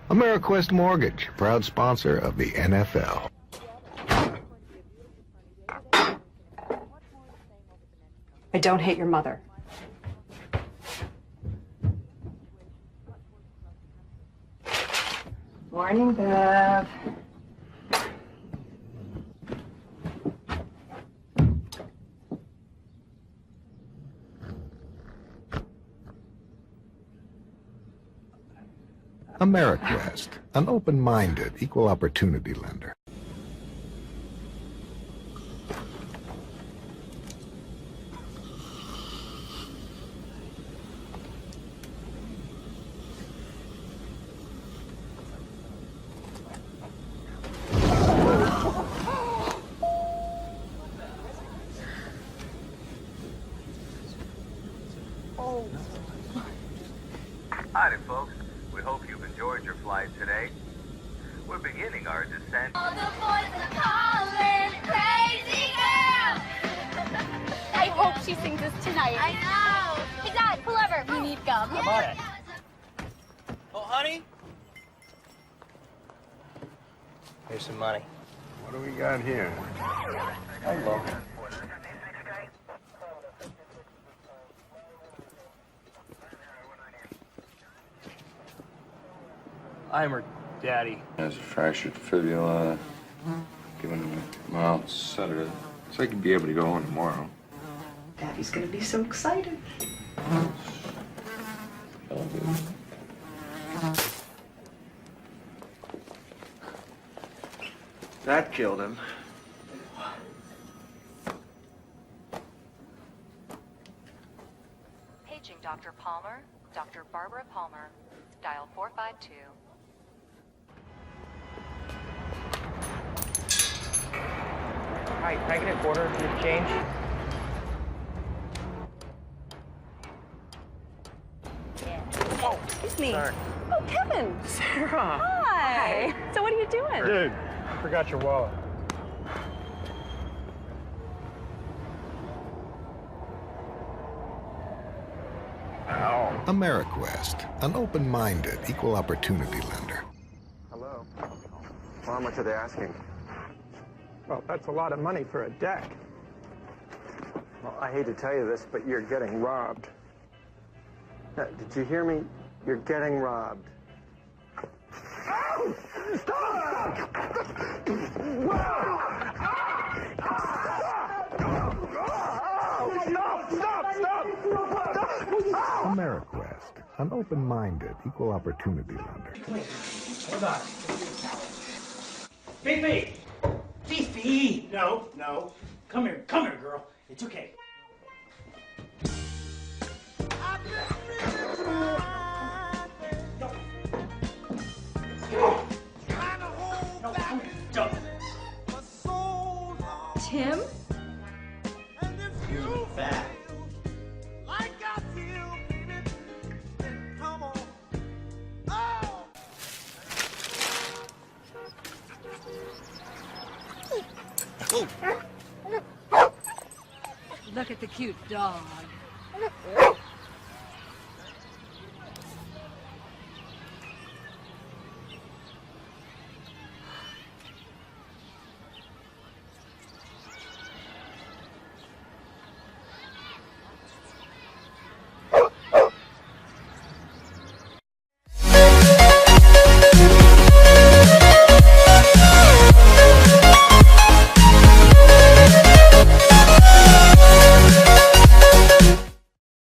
AmeriQuest Mortgage, proud sponsor of the NFL. I don't hate your mother. Morning, Bev. AmeriQuest, an open-minded, equal opportunity lender. Howdy, folks. We hope you've enjoyed your flight today. We're beginning our descent. All the boys are calling, crazy girl. I hope she sings this tonight. I know. Hey, Dad, pull over. We need gum. Come on it. Oh, honey. Here's some money. What do we got here? Hello. I'm her daddy. Has a fractured fibula. Given him a mild sedative. So he could be able to go home tomorrow. Daddy's gonna be so excited. That killed him. Paging Dr. Palmer, Dr. Barbara Palmer. Dial 452. Hi, can I get a quarter for your change? Oh, excuse me. Sorry. Oh, Kevin. Sarah. Hi. So what are you doing? Dude, I forgot your wallet. AmeriQuest, an open-minded, equal opportunity lender. Hello. Well, how much are they asking? Well, that's a lot of money for a deck. Well, I hate to tell you this, but you're getting robbed. Did you hear me? You're getting robbed. Oh! Stop! AmeriQuest, an open-minded, equal opportunity lender. Hold on. Fifi! Fifi! No, no. Come here, girl. It's okay. Tim? You fat. Look at the cute dog.